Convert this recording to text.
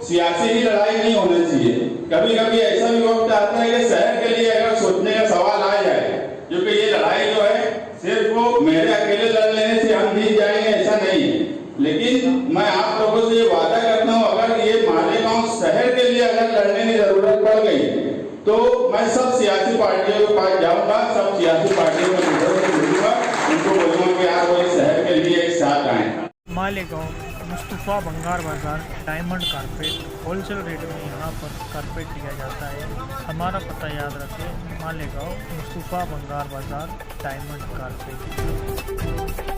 सियासी ही लड़ाई नहीं होना चाहिए। कभी कभी ऐसा भी वक्त आता है कि शहर के लिए अगर सोचने का सवाल आ जाए, क्योंकि ये लड़ाई जो है सिर्फ वो मेरे अकेले लड़ लेने से हम जीत जाएंगे ऐसा नहीं है। लेकिन मैं आप लोगों से ये वादा करता हूँ, अगर ये मालेगांव शहर के लिए अगर लड़ने की जरूरत पड़ गई तो मैं सब सियासी पार्टियों के पास जाऊंगा, सब सियासी पार्टियों के लीडरों से मिलूंगा, उनको बोलूंगा कि आप वो शहर के लिए एक साथ आए। मालेगांव मुस्तफ़ा बंगार बाज़ार डायमंड कारपेट होलसेल रेट में यहाँ पर कारपेट दिया जाता है। हमारा पता याद रखें, मालेगांव मुस्तफ़ा बंगार बाज़ार डायमंड कारपेट।